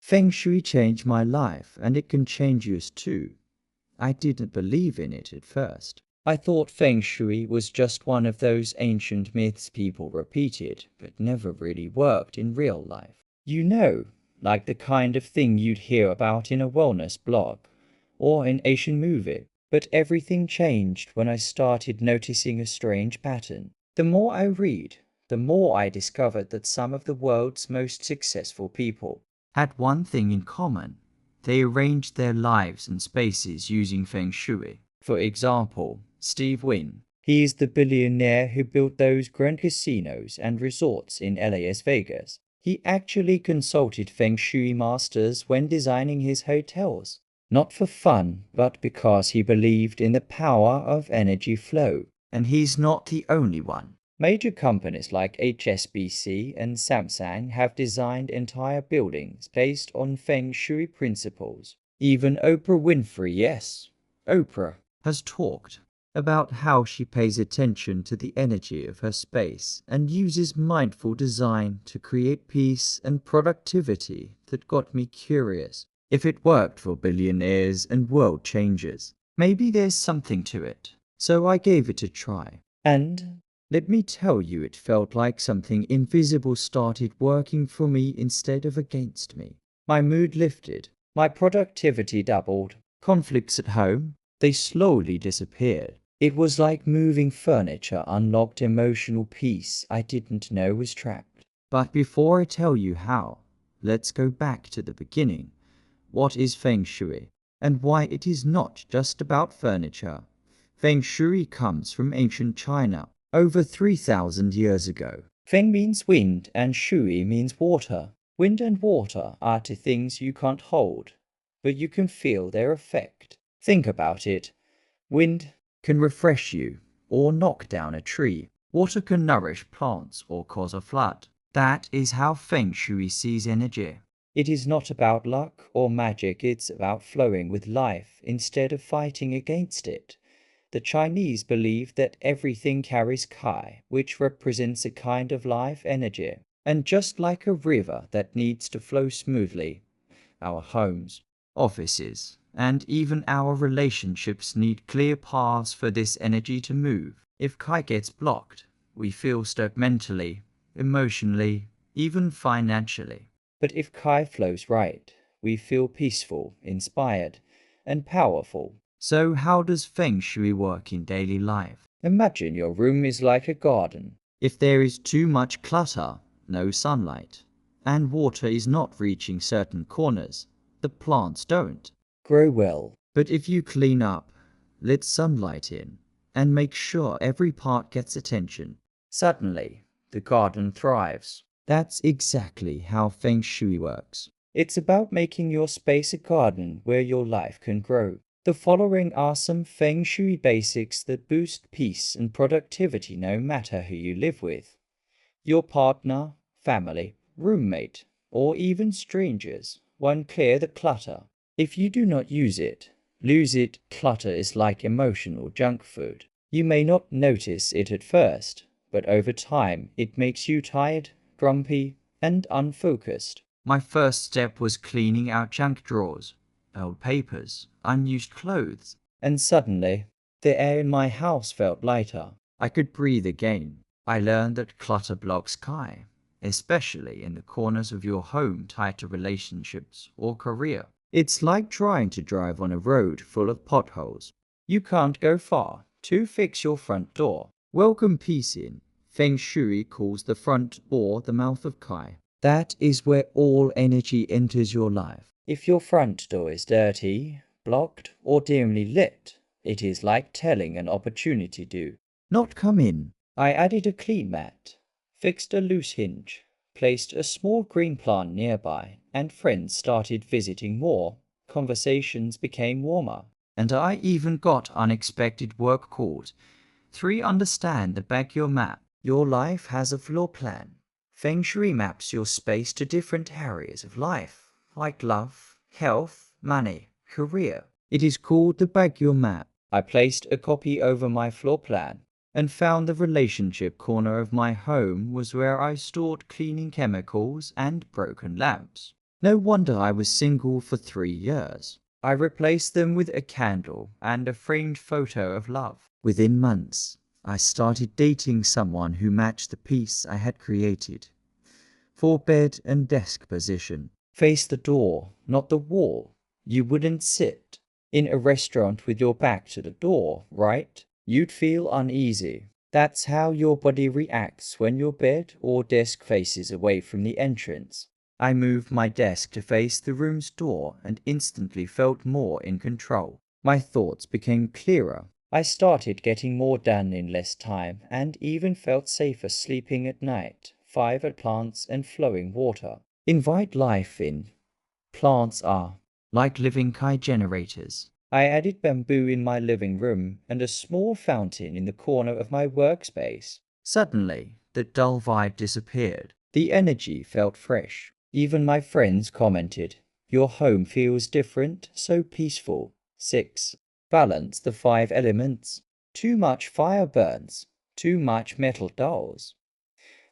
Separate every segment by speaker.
Speaker 1: Feng Shui changed my life, and it can change yours too. I didn't believe in it at first. I thought Feng Shui was just one of those ancient myths people repeated, but never really worked in real life. You know, like the kind of thing you'd hear about in a wellness blog or an Asian movie. But everything changed when I started noticing a strange pattern. The more I read, the more I discovered that some of the world's most successful people had one thing in common. They arranged their lives and spaces using Feng Shui. For example, Steve Wynn. He is the billionaire who built those grand casinos and resorts in Las Vegas. He actually consulted Feng Shui masters when designing his hotels. Not for fun, but because he believed in the power of energy flow. And he's not the only one. Major companies like HSBC and Samsung have designed entire buildings based on Feng Shui principles. Even Oprah Winfrey, yes, Oprah, has talked about how she pays attention to the energy of her space and uses mindful design to create peace and productivity. That got me curious. If it worked for billionaires and world changers, maybe there's something to it. So I gave it a try. And let me tell you, it felt like something invisible started working for me instead of against me. My mood lifted. My productivity doubled. Conflicts at home, they slowly disappeared. It was like moving furniture unlocked emotional peace I didn't know was trapped. But before I tell you how, let's go back to the beginning. What is Feng Shui, and why it is not just about furniture? Feng Shui comes from ancient China, over 3,000 years ago. Feng means wind and Shui means water. Wind and water are two things you can't hold, but you can feel their effect. Think about it. Wind can refresh you or knock down a tree. Water can nourish plants or cause a flood. That is how Feng Shui sees energy. It is not about luck or magic, it's about flowing with life instead of fighting against it. The Chinese believe that everything carries Kai, which represents a kind of life energy. And just like a river that needs to flow smoothly, our homes, offices, and even our relationships need clear paths for this energy to move. If Kai gets blocked, we feel stuck mentally, emotionally, even financially. But if Kai flows right, we feel peaceful, inspired, and powerful. So how does Feng Shui work in daily life? Imagine your room is like a garden. If there is too much clutter, no sunlight, and water is not reaching certain corners, the plants don't grow well. But if you clean up, let sunlight in, and make sure every part gets attention, suddenly the garden thrives. That's exactly how Feng Shui works. It's about making your space a garden where your life can grow. The following are some Feng Shui basics that boost peace and productivity no matter who you live with. Your partner, family, roommate, or even strangers. 1. Clear the clutter. If you do not use it, lose it. Clutter is like emotional junk food. You may not notice it at first, but over time it makes you tired, grumpy, and unfocused. My first step was cleaning out junk drawers, old papers, unused clothes, and suddenly, the air in my house felt lighter. I could breathe again. I learned that clutter blocks Kai, especially in the corners of your home tied to relationships or career. It's like trying to drive on a road full of potholes. You can't go far. To fix your front door, welcome peace in. Feng Shui calls the front door the mouth of Kai. That is where all energy enters your life. If your front door is dirty, blocked, or dimly lit, it is like telling an opportunity to not come in. I added a clean mat, fixed a loose hinge, placed a small green plant nearby, and friends started visiting more. Conversations became warmer, and I even got unexpected work calls. 3. Understand the backyard map. Your life has a floor plan. Feng Shui maps your space to different areas of life, like love, health, money, career. It is called the backyard map. I placed a copy over my floor plan and found the relationship corner of my home was where I stored cleaning chemicals and broken lamps. No wonder I was single for 3 years. I replaced them with a candle and a framed photo of love. Within months, I started dating someone who matched the piece I had created. For bed and desk position. Face the door, not the wall. You wouldn't sit in a restaurant with your back to the door, right? You'd feel uneasy. That's how your body reacts when your bed or desk faces away from the entrance. I moved my desk to face the room's door and instantly felt more in control. My thoughts became clearer. I started getting more done in less time and even felt safer sleeping at night. 5 at plants and flowing water. Invite life in. Plants are like living Kai generators. I added bamboo in my living room and a small fountain in the corner of my workspace. Suddenly, the dull vibe disappeared. The energy felt fresh. Even my friends commented, "Your home feels different, so peaceful." 6. Balance the 5 elements. Too much fire burns. Too much metal dulls.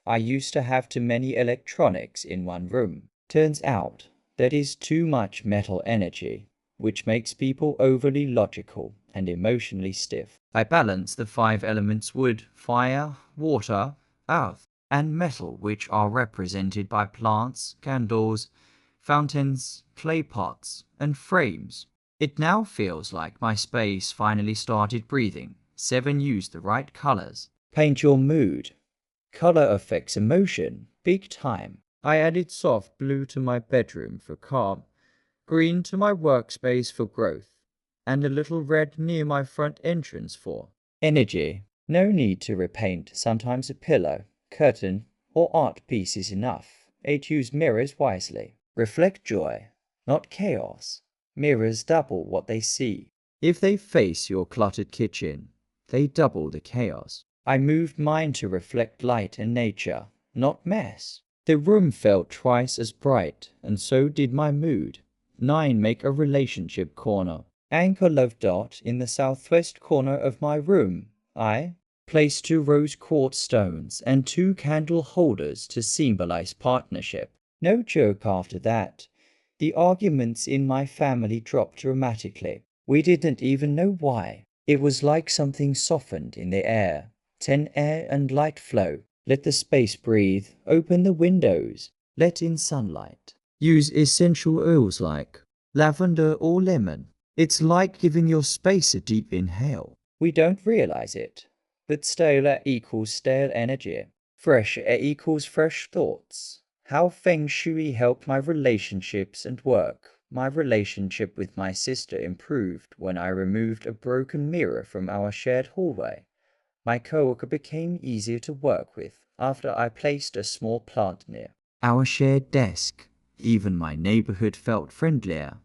Speaker 1: I used to have too many electronics in one room. Turns out, that is too much metal energy, which makes people overly logical and emotionally stiff. I balance the 5 elements wood, fire, water, earth, and metal, which are represented by plants, candles, fountains, clay pots, and frames. It now feels like my space finally started breathing. 7. Use the right colors. Paint your mood. Color affects emotion, big time. I added soft blue to my bedroom for calm, green to my workspace for growth, and a little red near my front entrance for energy. No need to repaint, sometimes a pillow, curtain, or art piece is enough. 8. Use mirrors wisely. Reflect joy, not chaos. Mirrors double what they see. If they face your cluttered kitchen, they double the chaos. I moved mine to reflect light and nature, not mess. The room felt twice as bright, and so did my mood. 9. Make a relationship corner. Anchor love dot in the southwest corner of my room. I place 2 rose quartz stones and 2 candle holders to symbolize partnership. No joke after that. The arguments in my family dropped dramatically. We didn't even know why. It was like something softened in the air. 10. Air and light flow. Let the space breathe. Open the windows. Let in sunlight. Use essential oils like lavender or lemon. It's like giving your space a deep inhale. We don't realize it, but stale air equals stale energy. Fresh air equals fresh thoughts. How Feng Shui helped my relationships and work. My relationship with my sister improved when I removed a broken mirror from our shared hallway. My coworker became easier to work with after I placed a small plant near our shared desk. Even my neighborhood felt friendlier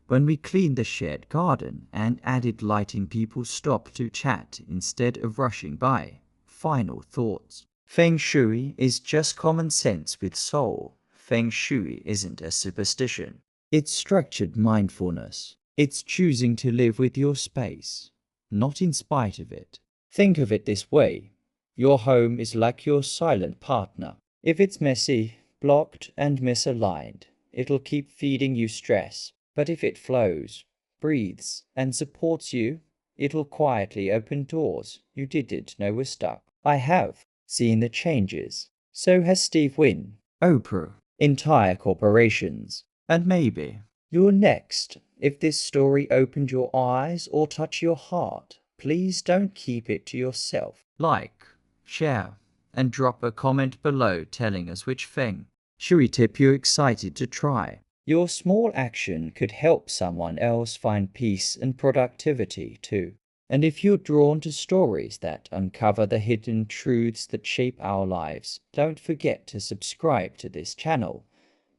Speaker 1: when we cleaned the shared garden and added lighting. People stopped to chat instead of rushing by. Final thoughts. Feng Shui is just common sense with soul. Feng Shui isn't a superstition. It's structured mindfulness. It's choosing to live with your space, not in spite of it. Think of it this way. Your home is like your silent partner. If it's messy, blocked, and misaligned, it'll keep feeding you stress. But if it flows, breathes, and supports you, it'll quietly open doors you didn't know were stuck. I have seen the changes. So has Steve Wynn, Oprah, entire corporations. And maybe you're next. If this story opened your eyes or touched your heart, please don't keep it to yourself. Like, share, and drop a comment below telling us which Feng Shui tip you're excited to try. Your small action could help someone else find peace and productivity too. And if you're drawn to stories that uncover the hidden truths that shape our lives, don't forget to subscribe to this channel.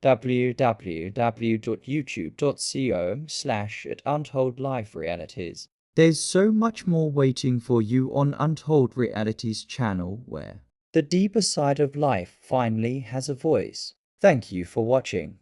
Speaker 1: www.youtube.com/untold There's so much more waiting for you on Untold Realities channel, where the deeper side of life finally has a voice. Thank you for watching.